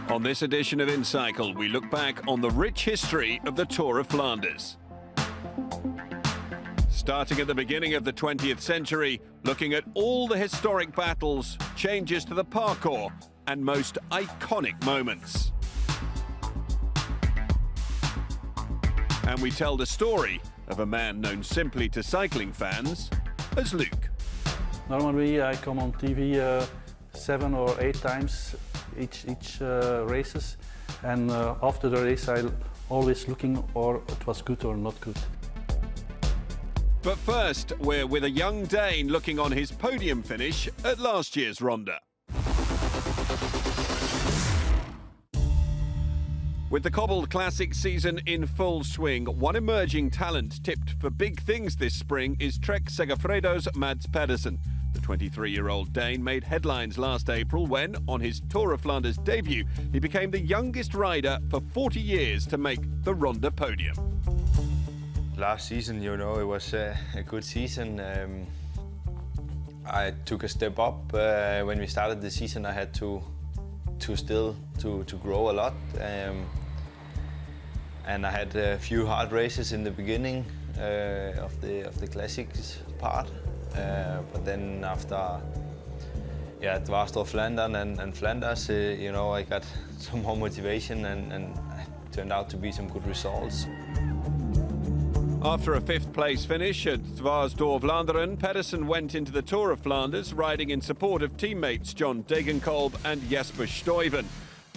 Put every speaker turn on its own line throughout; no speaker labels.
On this edition of inCycle, we look back on the rich history of the Tour of Flanders. Starting at the beginning of the 20th century, looking at all the historic battles, changes to the parcours, and most iconic moments. And we tell the story of a man known simply to cycling fans as Luke.
Normally I come on TV 7 or 8 times each races, and after the race I always looking or it was good or not good.
But first, we're with a young Dane looking on his podium finish at last year's Ronde. With the cobbled classic season in full swing, one emerging talent tipped for big things this spring is Trek Segafredo's Mads Pedersen. The 23-year-old Dane made headlines last April when, on his Tour of Flanders debut, he became the youngest rider for 40 years to make the Ronde podium.
Last season, you know, it was a good season. I took a step up. When we started the season, I had to grow a lot. And I had a few hard races in the beginning of the classics part. But then after Tour of Flanders and Flanders, you know, I got some more motivation and it turned out to be some good results.
After a 5th place finish at Tour of Flanders, Pedersen went into the Tour of Flanders riding in support of teammates John Degenkolb and Jasper Stuyven.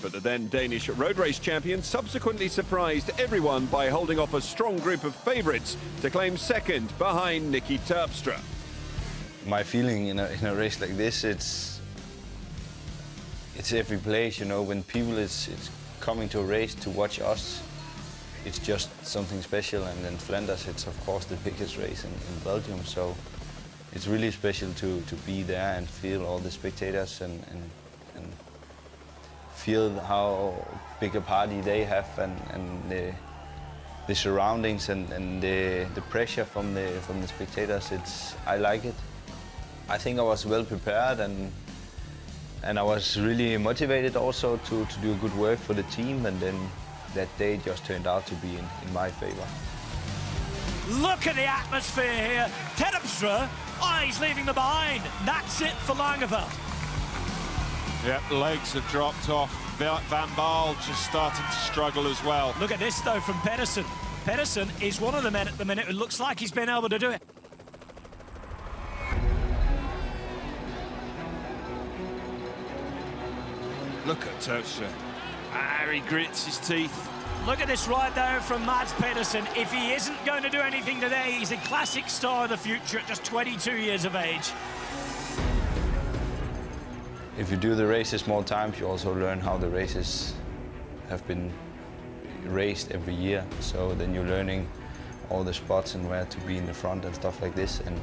But the then Danish road race champion subsequently surprised everyone by holding off a strong group of favourites to claim second behind Nicky Terpstra.
My feeling in a race like this, it's every place, you know, when people is coming to a race to watch us, it's just something special. And then Flanders, it's of course the biggest race in Belgium, so it's really special to be there and feel all the spectators and feel how big a party they have and the surroundings and the pressure from the spectators. I like it. I think I was well prepared and I was really motivated also to do good work for the team, and then that day just turned out to be in my favor.
Look at the atmosphere here. Terpstra, he's leaving them behind. That's it for Langeveld.
Yep, legs have dropped off. Van Baal just starting to struggle as well.
Look at this though from Pedersen. Pedersen is one of the men at the minute who looks like he's been able to do it.
Look at Terpstra. He grits his teeth.
Look at this ride there from Mads Pedersen. If he isn't going to do anything today, he's a classic star of the future at just 22 years of age.
If you do the races more times, you also learn how the races have been raced every year. So then you're learning all the spots and where to be in the front and stuff like this. And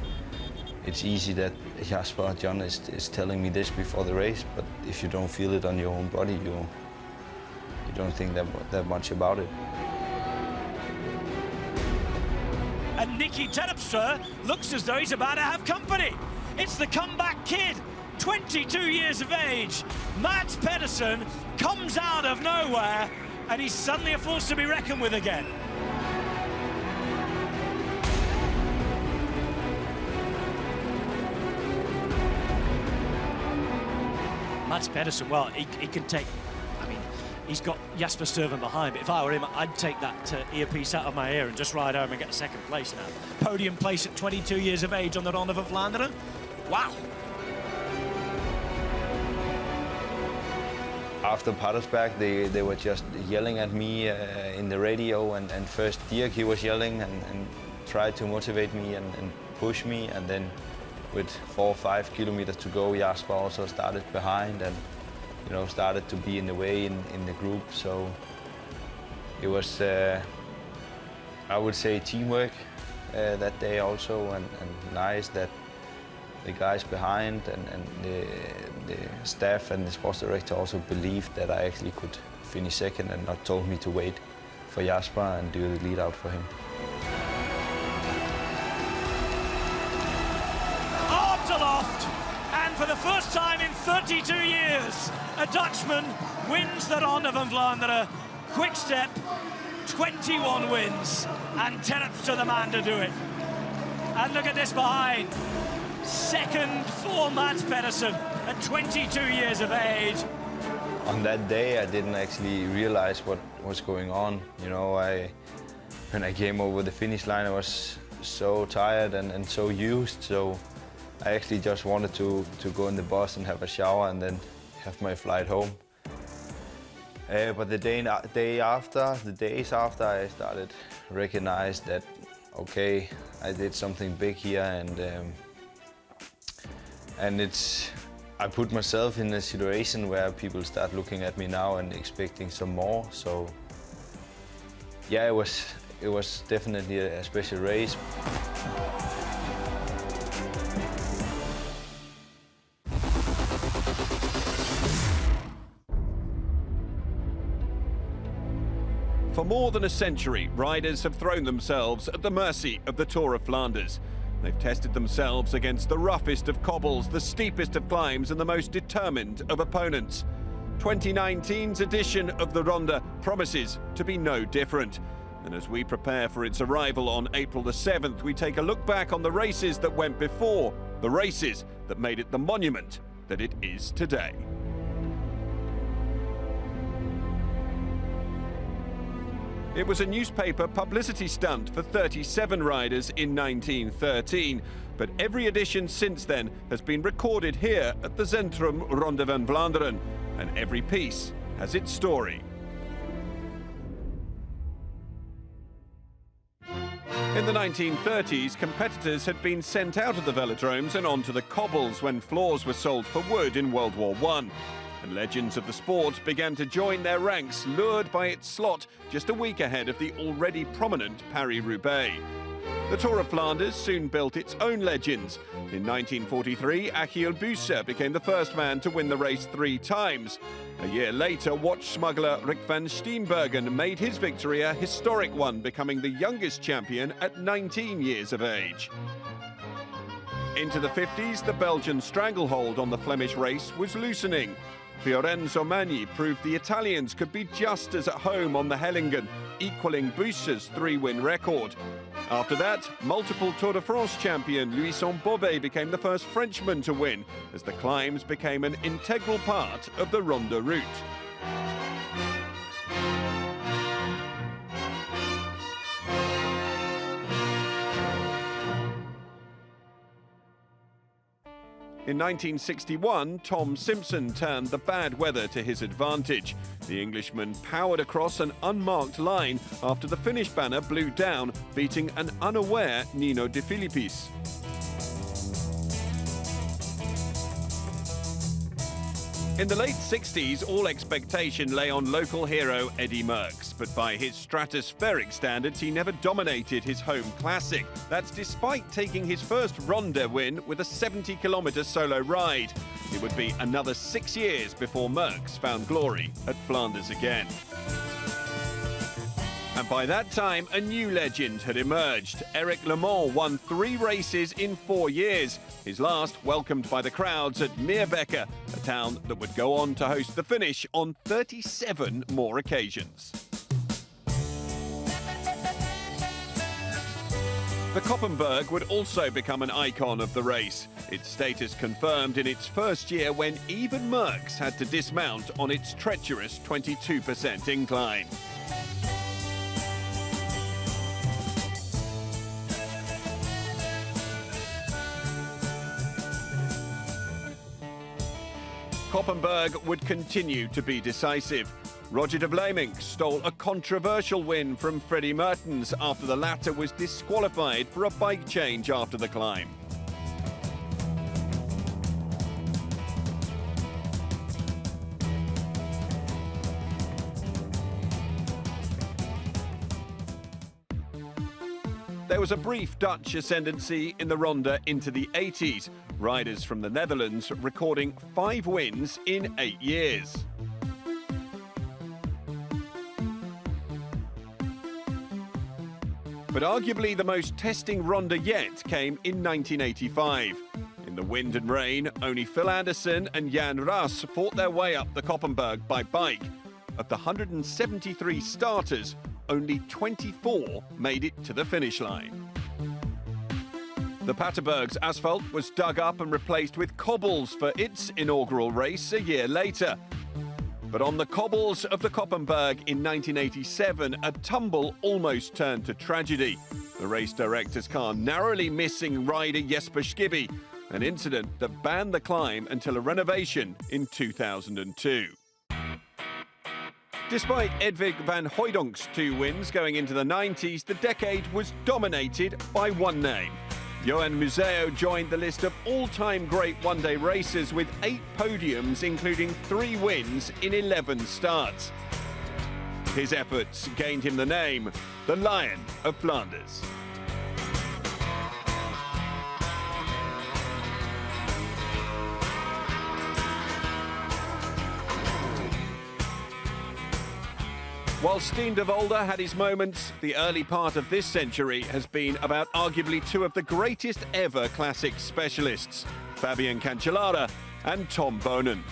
it's easy that Jasper, John is telling me this before the race, but if you don't feel it on your own body, you don't think that much about it.
And Nicky Terpstra looks as though he's about to have company. It's the comeback kid, 22 years of age. Mads Pedersen comes out of nowhere and he's suddenly a force to be reckoned with again. Mads Pedersen, well, he can take, I mean, he's got Jasper Stuyven behind, but if I were him, I'd take that earpiece out of my ear and just ride home and get a second place now. Podium place at 22 years of age on the Ronde van Vlaanderen. Wow.
After Patersberg, they were just yelling at me in the radio, and first Dirk, he was yelling and tried to motivate me and push me, and then with 4 or 5 kilometers to go, Jasper also started behind and, you know, started to be in the way in the group. So it was, I would say, teamwork that day also, and nice that the guys behind and the staff and the sports director also believed that I actually could finish second and not told me to wait for Jasper and do the lead out for him.
Arms aloft, and for the first time in 32 years, a Dutchman wins the Ronde van Vlaanderen. Quick Step, 21 wins, and Terpstra the man to do it. And look at this behind. Second for Mads Pedersen at 22 years of age.
On that day, I didn't actually realize what was going on. You know, when I came over the finish line, I was so tired and so used. So I actually just wanted to go in the bus and have a shower and then have my flight home. But the days after, I started to recognize that, okay, I did something big here, and I put myself in a situation where people start looking at me now and expecting some more. So yeah, it was definitely a special race.
For more than a century, riders have thrown themselves at the mercy of the Tour of Flanders. They've tested themselves against the roughest of cobbles, the steepest of climbs, and the most determined of opponents. 2019's edition of the Ronde promises to be no different. And as we prepare for its arrival on April the 7th, we take a look back on the races that went before, the races that made it the monument that it is today. It was a newspaper publicity stunt for 37 riders in 1913, but every edition since then has been recorded here at the Centrum Ronde van Vlaanderen, and every piece has its story. In the 1930s, competitors had been sent out of the velodromes and onto the cobbles when floors were sold for wood in World War I. And legends of the sport began to join their ranks, lured by its slot just a week ahead of the already prominent Paris-Roubaix. The Tour of Flanders soon built its own legends. In 1943, Achille Busse became the first man to win the race 3 times. A year later, watch smuggler Rik van Steenbergen made his victory a historic one, becoming the youngest champion at 19 years of age. Into the 50s, the Belgian stranglehold on the Flemish race was loosening. Fiorenzo Magni proved the Italians could be just as at home on the Hellingen, equaling Busse's 3-win record. After that, multiple Tour de France champion Louison Bobet became the first Frenchman to win, as the climbs became an integral part of the Ronde route. In 1961, Tom Simpson turned the bad weather to his advantage. The Englishman powered across an unmarked line after the finish banner blew down, beating an unaware Nino De Filippis. In the late 60s, all expectation lay on local hero Eddy Merckx, but by his stratospheric standards, he never dominated his home classic. That's despite taking his first Ronde win with a 70-kilometre solo ride. It would be another 6 years before Merckx found glory at Flanders again. And by that time, a new legend had emerged. Eric Le Mans won 3 races in 4 years. His last welcomed by the crowds at Meerbeke, a town that would go on to host the finish on 37 more occasions. The Koppenberg would also become an icon of the race. Its status confirmed in its first year when even Merckx had to dismount on its treacherous 22% incline. Koppenberg would continue to be decisive. Roger de Vlamingh stole a controversial win from Freddie Mertens after the latter was disqualified for a bike change after the climb. There was a brief Dutch ascendancy in the Ronde into the 80s, riders from the Netherlands recording 5 wins in 8 years. But arguably the most testing Ronde yet came in 1985. In the wind and rain, only Phil Anderson and Jan Ras fought their way up the Koppenberg by bike. Of the 173 starters, only 24 made it to the finish line. The Paterberg's asphalt was dug up and replaced with cobbles for its inaugural race a year later. But on the cobbles of the Koppenberg in 1987, a tumble almost turned to tragedy. The race director's car narrowly missing rider Jesper Skibby, an incident that banned the climb until a renovation in 2002. Despite Edvig van Hooydonk's 2 wins going into the 90s, the decade was dominated by one name. Johan Museo joined the list of all-time great one-day racers with 8 podiums, including 3 wins in 11 starts. His efforts gained him the name, the Lion of Flanders. While Steen de Volder had his moments, the early part of this century has been about arguably 2 of the greatest ever classic specialists, Fabian Cancellara and Tom Boonen.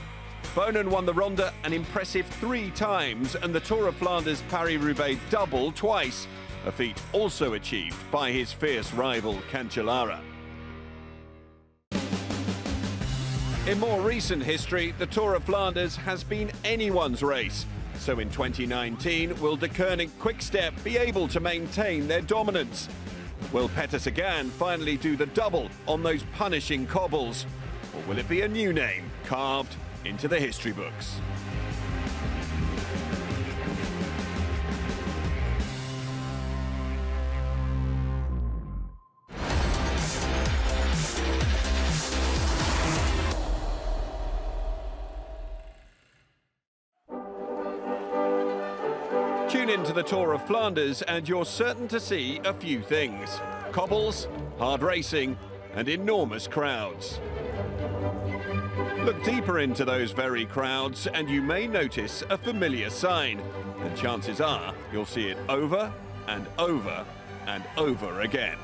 Boonen won the Ronde an impressive 3 times and the Tour of Flanders Paris-Roubaix double twice, a feat also achieved by his fierce rival Cancellara. In more recent history, the Tour of Flanders has been anyone's race. So in 2019, will De Koning Quickstep be able to maintain their dominance? Will Pedersen finally do the double on those punishing cobbles? Or will it be a new name carved into the history books? Tune into the Tour of Flanders and you're certain to see a few things. Cobbles, hard racing, and enormous crowds. Look deeper into those very crowds and you may notice a familiar sign. And chances are you'll see it over and over and over again.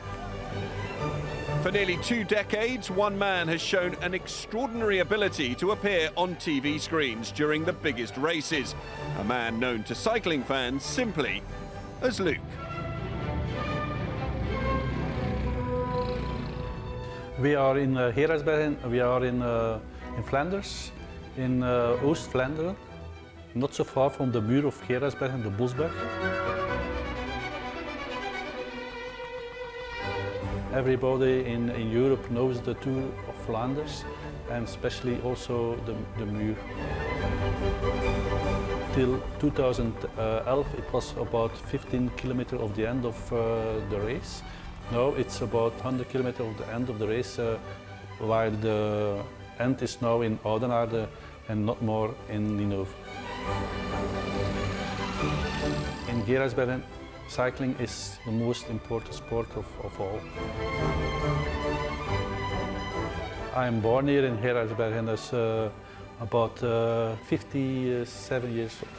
For nearly 2 decades, one man has shown an extraordinary ability to appear on TV screens during the biggest races. A man known to cycling fans simply as Luke.
We are in Gerardsbergen, we are in Flanders, in Oost-Vlaanderen, not so far from the muur of Gerardsbergen, the Bosberg. Everybody in Europe knows the Tour of Flanders and especially also the muur. Till 2011 it was about 15 kilometers of the end of the race. Now it's about 100 kilometers of the end of the race, while the end is now in Oudenaarde and not more in Ninove. In Gerardsbergen, cycling is the most important sport of all. I am born here in Gerardsbergen as about 57 years old.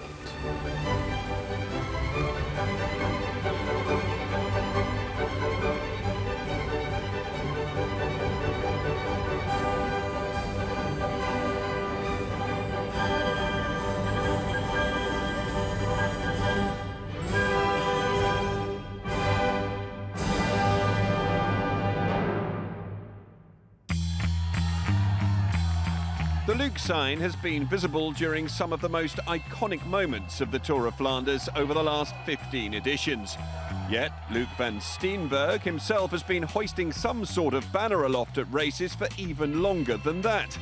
The Luke sign has been visible during some of the most iconic moments of the Tour of Flanders over the last 15 editions. Yet, Luke van Steenberg himself has been hoisting some sort of banner aloft at races for even longer than that.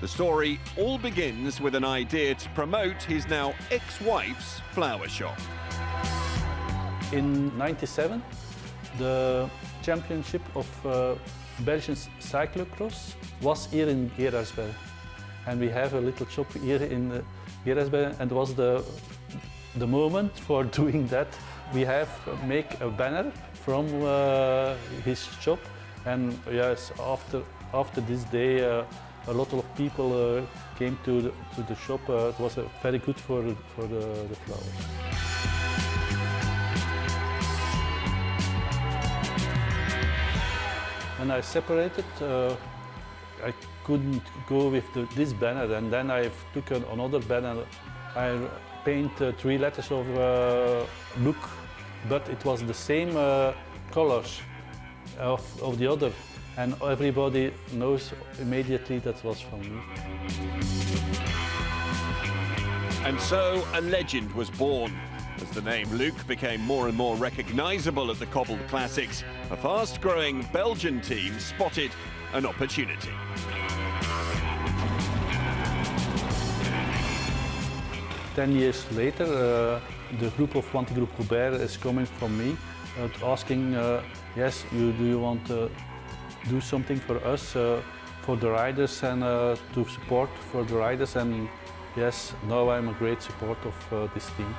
The story all begins with an idea to promote his now ex-wife's flower shop.
In '97, the championship of Belgian cyclocross was here in Gerardsbergen. And we have a little shop here in Gerardsbergen, and it was the moment for doing that. We have make a banner from his shop, and yes, after this day, a lot of people came to the shop. It was very good for the flowers. When I separated, I couldn't go with this banner, and then I took another banner. I painted 3 letters of look, but it was the same colors of the other, and everybody knows immediately that was from me.
And so a legend was born. As the name Luke became more and more recognisable at the cobbled classics, a fast-growing Belgian team spotted an opportunity.
Ten years later, the group of Wanty Group Goubert is coming from me, asking, yes, do you want to do something for us, for the riders, and to support for the riders? And yes, now I'm a great support of this team.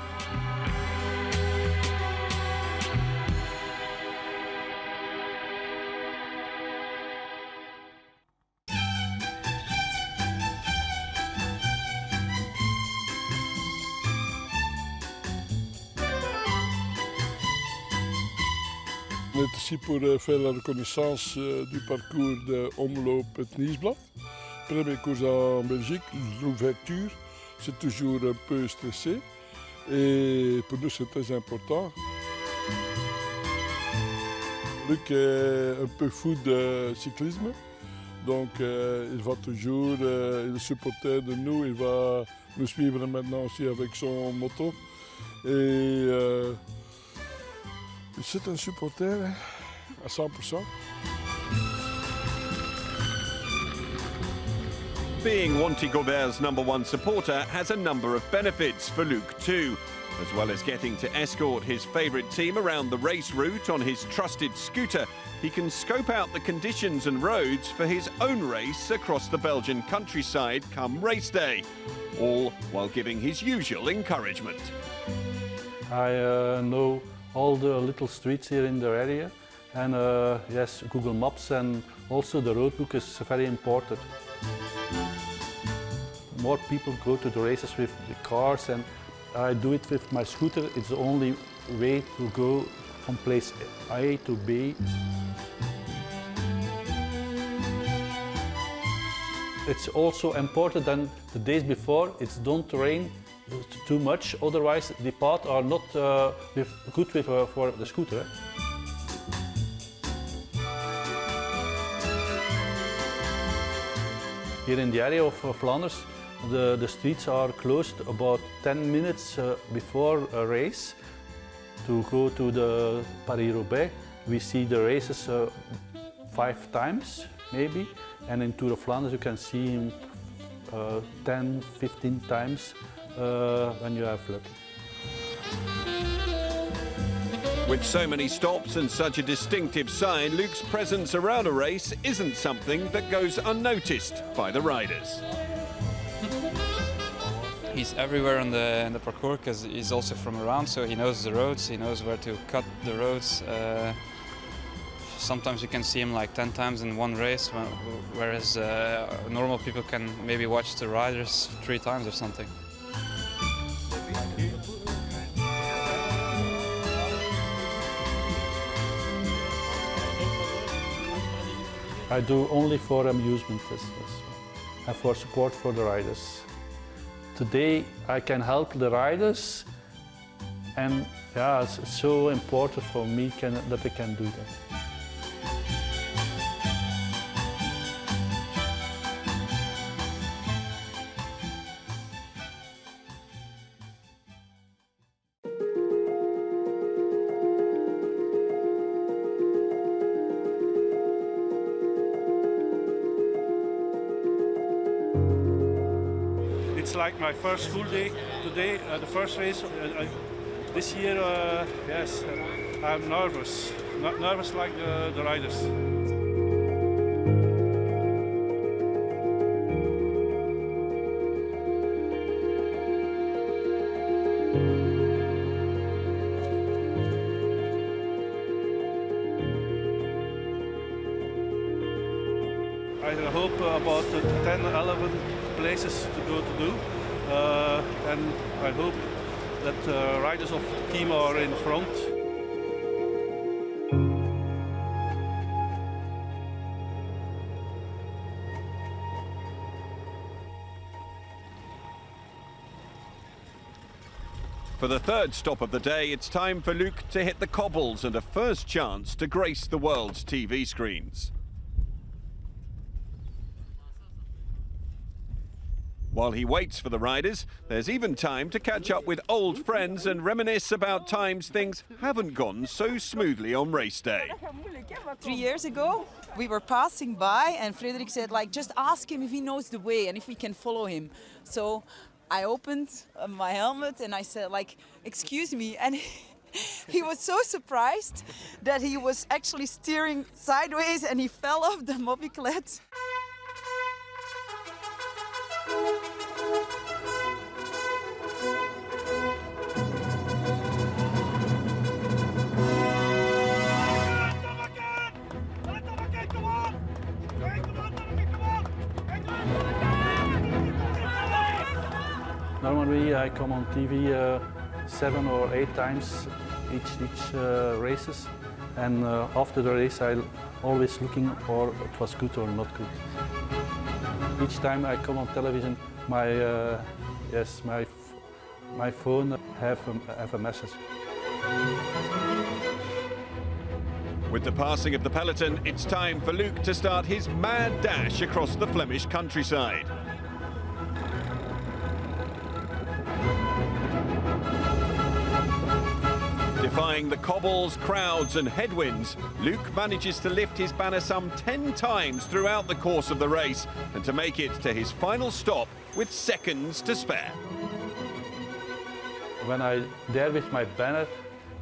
On est ici pour faire la reconnaissance du parcours de Omloop het Nieuwsblad. Première course en Belgique, l'ouverture, c'est toujours un peu stressé et pour nous c'est très important. Luc est un peu fou de cyclisme, donc il va toujours, il est supporter de nous, il va nous suivre maintenant aussi avec son moto. Et c'est un supporter à 100%.
Being Wanty Goubert's #1 supporter has a number of benefits for Luke too. As well as getting to escort his favourite team around the race route on his trusted scooter, he can scope out the conditions and roads for his own race across the Belgian countryside come race day, all while giving his usual encouragement.
I know all the little streets here in the area, and yes, Google Maps and also the roadbook is very important. More people go to the races with the cars, and I do it with my scooter. It's the only way to go from place A to B. It's also important that the days before it don't rain too much, otherwise the paths are not good for the scooter. Here in the area of Flanders, the streets are closed about 10 minutes before a race to go to the Paris-Roubaix. We see the races 5 times maybe, and in Tour of Flanders you can see him 10, 15 times when you have luck.
With so many stops and such a distinctive sign, Luke's presence around a race isn't something that goes unnoticed by the riders.
He's everywhere in the parcours because he's also from around, so he knows the roads, he knows where to cut the roads. Sometimes you can see him like 10 times in one race, whereas normal people can maybe watch the riders 3 times or something.
I do only for amusement and for support for the riders. Today I can help the riders, and yeah, it's so important for me that I can do that.
It's like my first school day today, the first race this year. Yes, I'm nervous, not nervous like the riders. I hope about 10, 11 places to go to do, and I hope that riders of the team are in front.
For the third stop of the day, it's time for Luc to hit the cobbles and a first chance to grace the world's TV screens. While he waits for the riders, there's even time to catch up with old friends and reminisce about times things haven't gone so smoothly on race day.
3 years ago, we were passing by and Frederik said, like, just ask him if he knows the way and if we can follow him. So I opened my helmet and I said, like, excuse me. And he was so surprised that he was actually steering sideways and he fell off the mobiclet.
Normally I come on TV 7 or 8 times each races, and after the race I always looking or it was good or not good. Each time I come on television, my my phone have a message.
With the passing of the peloton, it's time for Luc to start his mad dash across the Flemish countryside. Defying the cobbles, crowds and headwinds, Luc manages to lift his banner some 10 times throughout the course of the race and to make it to his final stop with seconds to spare.
When I'm there with my banner,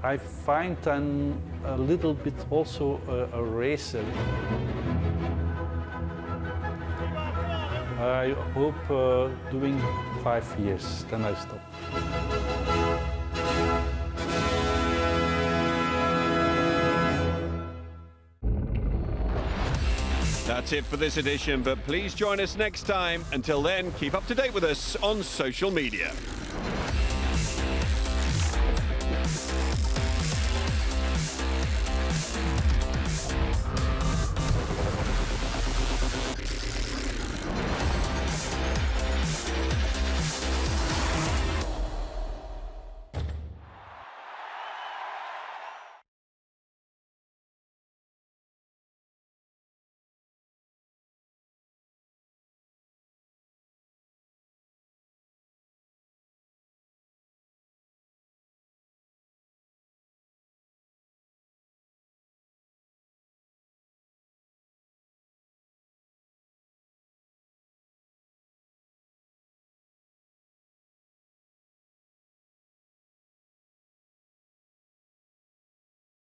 I find a little bit also a racer. I hope doing 5 years, then I stop.
That's it for this edition, but please join us next time. Until then, keep up to date with us on social media.